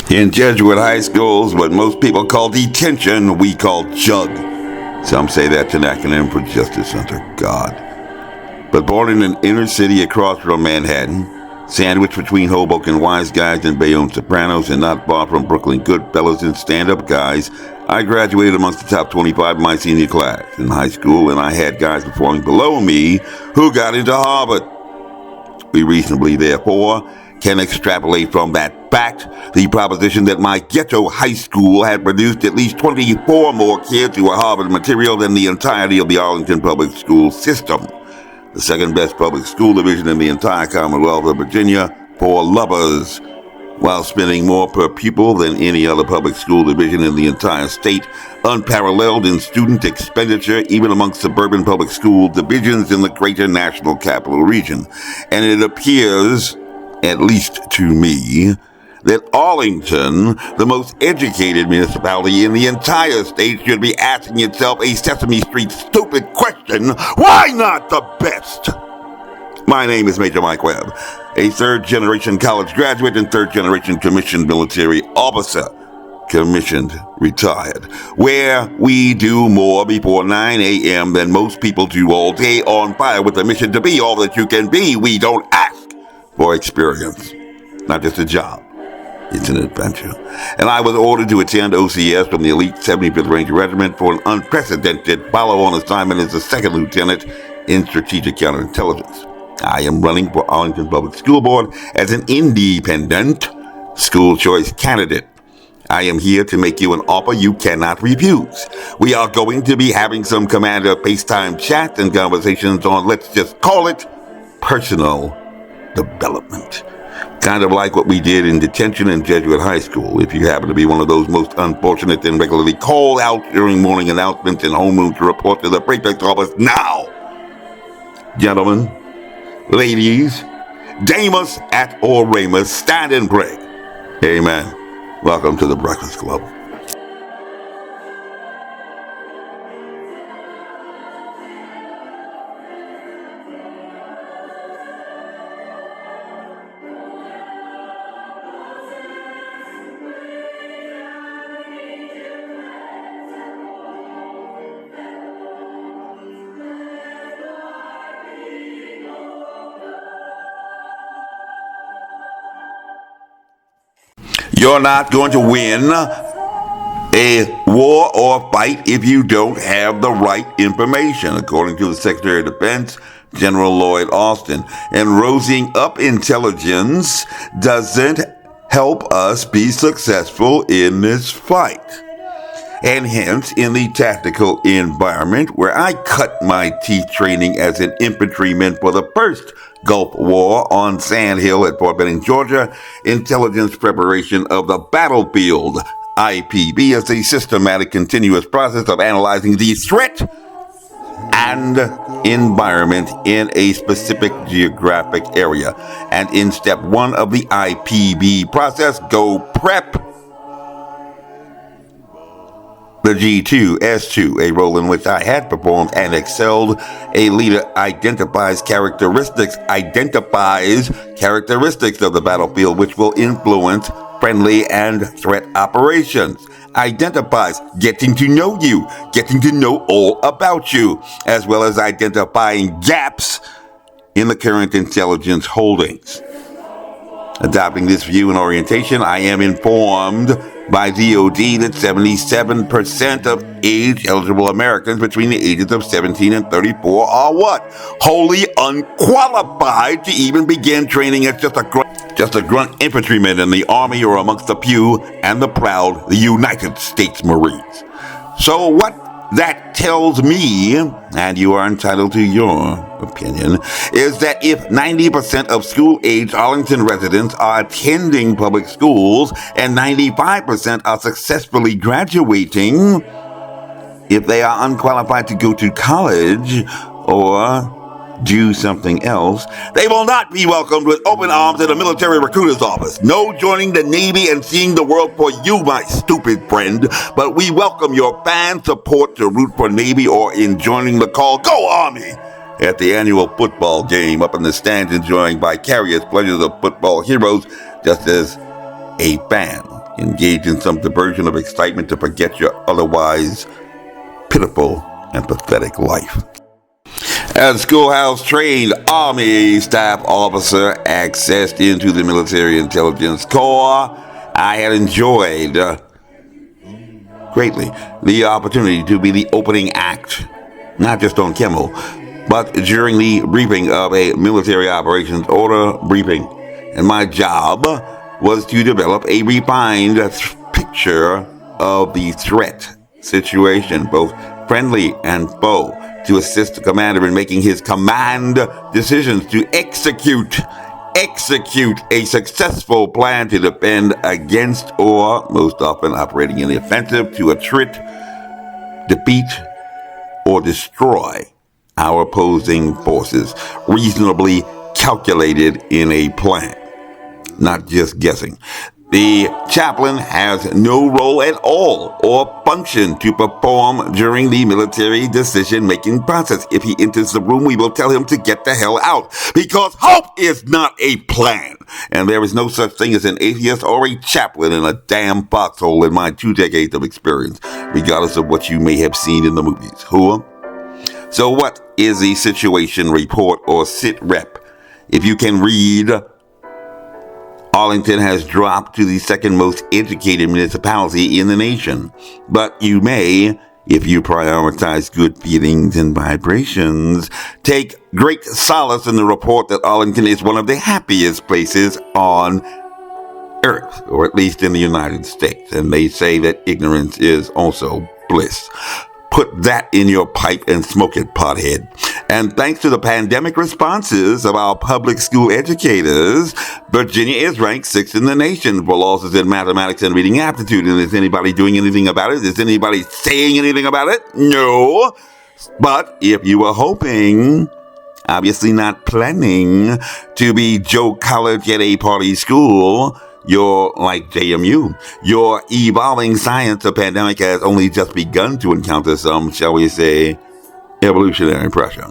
In Jesuit high schools, what most people call detention, we call jug. Some say that's an acronym for Justice Under God. But born in an inner city across from Manhattan, sandwiched between Hoboken wise guys and Bayonne sopranos, and not far from Brooklyn Goodfellas and stand-up guys, I graduated amongst the top 25 of my senior class in high school, and I had guys performing below me who got into Harvard. We reasonably, therefore, can extrapolate from that fact the proposition that my ghetto high school had produced at least 24 more kids who were Harvard material than the entirety of the Arlington public school system, the second best public school division in the entire Commonwealth of Virginia for lovers, while spending more per pupil than any other public school division in the entire state, unparalleled in student expenditure even amongst suburban public school divisions in the greater national capital region. And it appears, at least to me, that Arlington, the most educated municipality in the entire state, should be asking itself a Sesame Street stupid question: why not the best? My name is Major Mike Webb, a third-generation college graduate and third-generation commissioned military officer. Commissioned, retired, where we do more before 9 a.m. than most people do all day, on fire with the mission to be all that you can be. We don't ask for experience, not just a job. It's an adventure. And I was ordered to attend OCS from the elite 75th Ranger Regiment for an unprecedented follow-on assignment as a second lieutenant in strategic counterintelligence. I am running for Arlington Public School Board as an independent school choice candidate. I am here to make you an offer you cannot refuse. We are going to be having some commander FaceTime chats and conversations on, let's just call it, personal development. Kind of like what we did in detention in Jesuit high school. If you happen to be one of those most unfortunate and regularly called out during morning announcements and homeroom to report to the prefect's office now. Gentlemen, ladies, Damus at Oramus, stand and pray. Amen. Welcome to the Breakfast Club. You're not going to win a war or fight if you don't have the right information, according to the Secretary of Defense, General Lloyd Austin. And rosing up intelligence doesn't help us be successful in this fight. And hence, in the tactical environment where I cut my teeth training as an infantryman for the first Gulf War on Sand Hill at Fort Benning, Georgia, intelligence preparation of the battlefield, IPB, is a systematic, continuous process of analyzing the threat and environment in a specific geographic area. And in step 1 of the IPB process, go prep the G2, S2, a role in which I had performed and excelled. A leader identifies characteristics of the battlefield which will influence friendly and threat operations. Identifies getting to know you, getting to know all about you, as well as identifying gaps in the current intelligence holdings. Adopting this view and orientation, I am informed by DOD that 77% of age-eligible Americans between the ages of 17 and 34 are what? Wholly unqualified to even begin training as just a grunt infantryman in the Army or amongst the few and the proud, the United States Marines. So what that tells me, and you are entitled to your opinion, is that if 90% of school-age Arlington residents are attending public schools and 95% are successfully graduating, if they are unqualified to go to college or do something else, they will not be welcomed with open arms at a military recruiter's office. No joining the Navy and seeing the world for you, my stupid friend, but we welcome your fan support to root for Navy or in joining the call, Go Army, at the annual football game, up in the stands enjoying vicarious pleasures of football heroes, just as a fan engage in some diversion of excitement to forget your otherwise pitiful and pathetic life. As a schoolhouse-trained Army staff officer accessed into the Military Intelligence Corps, I had enjoyed greatly the opportunity to be the opening act, not just on Kimmel, but during the briefing of a military operations order briefing. And my job was to develop a refined picture of the threat situation, both friendly and foe, to assist the commander in making his command decisions to execute a successful plan to defend against, or most often operating in the offensive, to attrit, defeat, or destroy our opposing forces, reasonably calculated in a plan, not just guessing. The chaplain has no role at all or function to perform during the military decision-making process. If he enters the room, we will tell him to get the hell out, because hope is not a plan. And there is no such thing as an atheist or a chaplain in a damn foxhole in my 2 decades of experience, regardless of what you may have seen in the movies. Who? So what is the situation report, or sit rep? If you can read, Arlington has dropped to the second most educated municipality in the nation. But you may, if you prioritize good feelings and vibrations, take great solace in the report that Arlington is one of the happiest places on Earth, or at least in the United States. And they say that ignorance is also bliss. Put that in your pipe and smoke it, pothead. And thanks to the pandemic responses of our public school educators, Virginia is ranked 6th in the nation for losses in mathematics and reading aptitude. And is anybody doing anything about it? Is anybody saying anything about it? No. But if you were hoping, obviously not planning, to be Joe College at a party school, you're like JMU. Your evolving science of pandemic has only just begun to encounter some, shall we say, evolutionary pressure.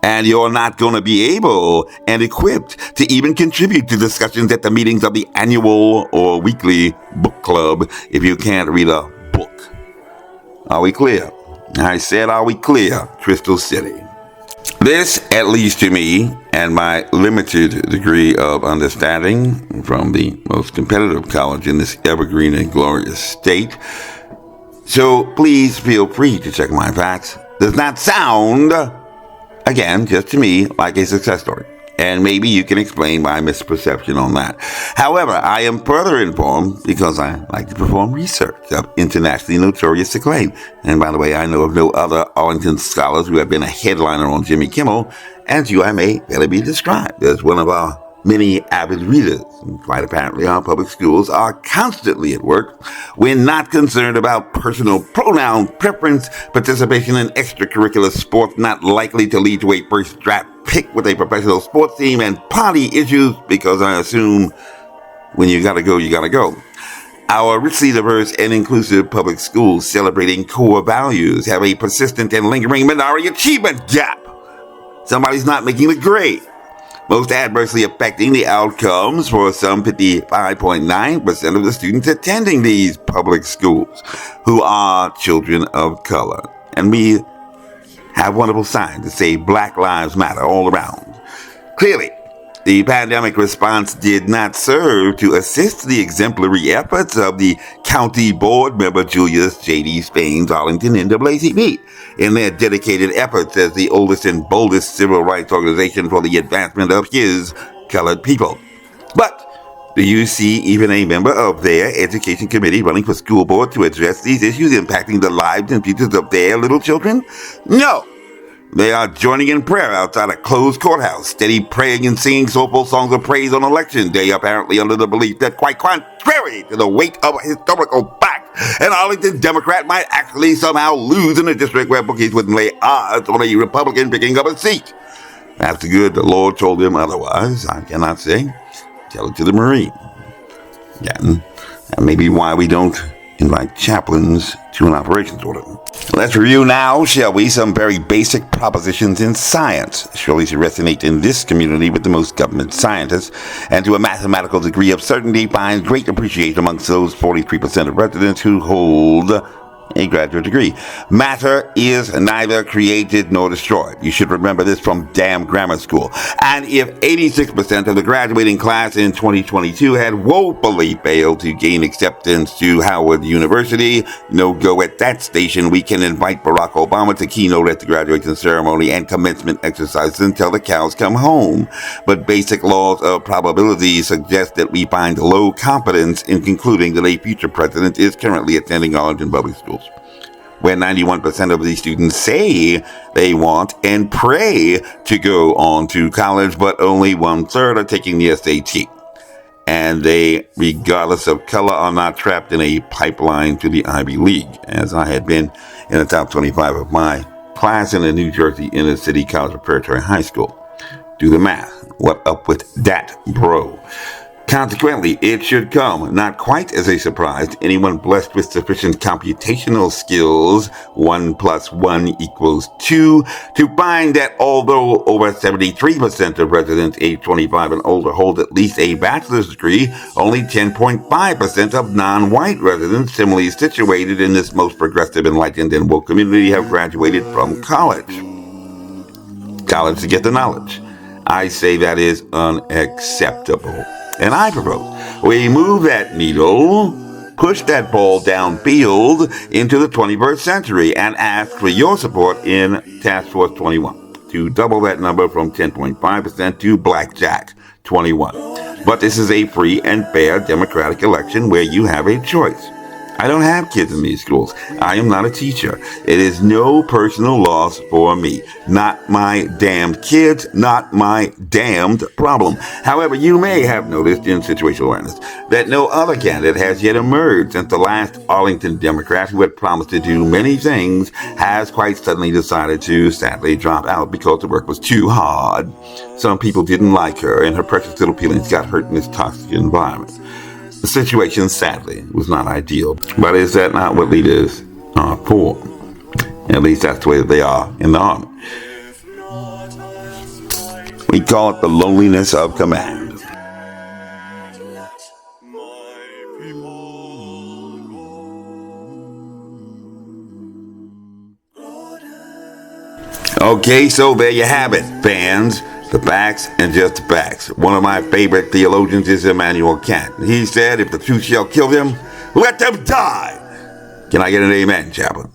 And you're not going to be able and equipped to even contribute to discussions at the meetings of the annual or weekly book club if you can't read a book. Are we clear? I said, are we clear, Crystal City? This, at least to me, and my limited degree of understanding from the most competitive college in this evergreen and glorious state, so please feel free to check my facts, does not sound, again, just to me, like a success story. And maybe you can explain my misperception on that. However, I am further informed because I like to perform research of internationally notorious acclaim. And by the way, I know of no other Arlington scholars who have been a headliner on Jimmy Kimmel, and you, I may fairly be described as one of our many avid readers. And quite apparently, our public schools are constantly at work when not concerned about personal pronoun preference, participation in extracurricular sports not likely to lead to a first draft pick with a professional sports team, and party issues, because I assume when you gotta go, you gotta go. Our richly diverse and inclusive public schools celebrating core values have a persistent and lingering minority achievement gap. Somebody's not making the grade, most adversely affecting the outcomes for some 55.9% of the students attending these public schools who are children of color. And we have wonderful signs that say Black Lives Matter all around. Clearly, the pandemic response did not serve to assist the exemplary efforts of the county board member Julius J.D. Spain's Arlington NAACP in their dedicated efforts as the oldest and boldest civil rights organization for the advancement of his colored people. But do you see even a member of their education committee running for school board to address these issues impacting the lives and futures of their little children? No. They are joining in prayer outside a closed courthouse, steady praying and singing soulful songs of praise on Election Day, apparently under the belief that, quite contrary to the weight of historical fact, an Arlington Democrat might actually somehow lose in a district where bookies wouldn't lay odds on a Republican picking up a seat. After good, the Lord told him otherwise. I cannot say. Tell it to the Marine. Again, that may be why we don't invite chaplains to an operations order. Let's review now, shall we, some very basic propositions in science, surely to resonate in this community with the most government scientists, and to a mathematical degree of certainty find great appreciation amongst those 43% of residents who hold a graduate degree. Matter is neither created nor destroyed. You should remember this from damn grammar school. And if 86% of the graduating class in 2022 had woefully failed to gain acceptance to Howard University, no go at that station, we can invite Barack Obama to keynote at the graduation ceremony and commencement exercises until the cows come home. But basic laws of probability suggest that we find low confidence in concluding that a future president is currently attending Arlington public schools, where 91% of these students say they want and pray to go on to college, but only 1/3 are taking the SAT. And they, regardless of color, are not trapped in a pipeline to the Ivy League, as I had been in the top 25 of my class in a New Jersey inner city college preparatory high school. Do the math. What up with that, bro? Consequently, it should come, not quite as a surprise to anyone blessed with sufficient computational skills, 1 + 1 = 2, to find that although over 73% of residents aged 25 and older hold at least a bachelor's degree, only 10.5% of non-white residents similarly situated in this most progressive, enlightened, and woke community have graduated from college. College to get the knowledge. I say that is unacceptable. And I propose we move that needle, push that ball downfield into the 21st century, and ask for your support in Task Force 21 to double that number from 10.5% to Blackjack 21. But this is a free and fair democratic election where you have a choice. I don't have kids in these schools. I am not a teacher. It is no personal loss for me. Not my damned kids, not my damned problem. However, you may have noticed in situational awareness that no other candidate has yet emerged since the last Arlington Democrat, who had promised to do many things, has quite suddenly decided to sadly drop out because the work was too hard. Some people didn't like her, and her precious little feelings got hurt in this toxic environment. The situation, sadly, was not ideal. But is that not what leaders are for? At least that's the way that they are in the Army. We call it the loneliness of command. Okay, so there you have it, fans. The facts and just the facts. One of my favorite theologians is Immanuel Kant. He said, if the truth shall kill them, let them die. Can I get an amen, chaplain?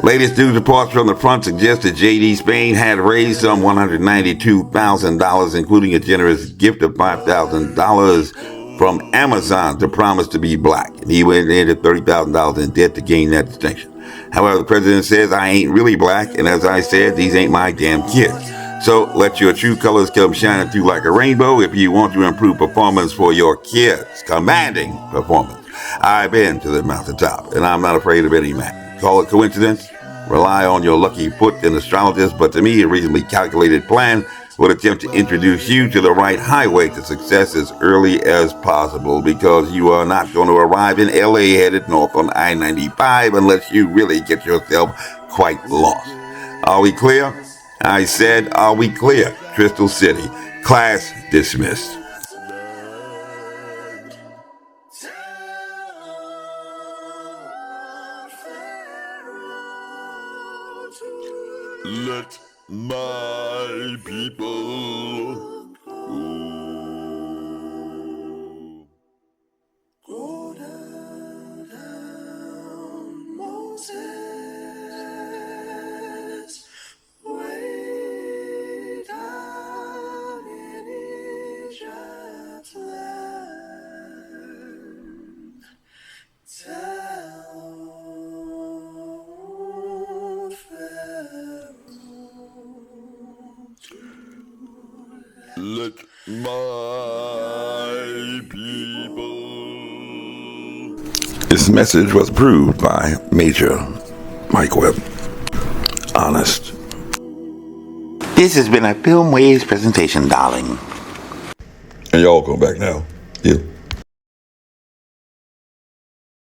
Latest news reports from the front suggest that J.D. Spain had raised some $192,000, including a generous gift of $5,000 from Amazon to promise to be black. And he went into $30,000 in debt to gain that distinction. However, the president says, I ain't really black, and as I said, these ain't my damn kids. So let your true colors come shining through like a rainbow if you want to improve performance for your kids. Commanding performance. I've been to the mountaintop, and I'm not afraid of any man. Call it coincidence, rely on your lucky foot and astrologist, but to me, a reasonably calculated plan would attempt to introduce you to the right highway to success as early as possible, because you are not going to arrive in LA headed north on I-95 unless you really get yourself quite lost. Are we clear? I said, are we clear? Crystal City. Class dismissed. Let my people go down, Moses, way down in Egypt's land. Tell Pharaoh to let my people. This message was approved by Major Mike Webb. Honest. This has been a Film Waves presentation, darling. And y'all come back now. Yeah.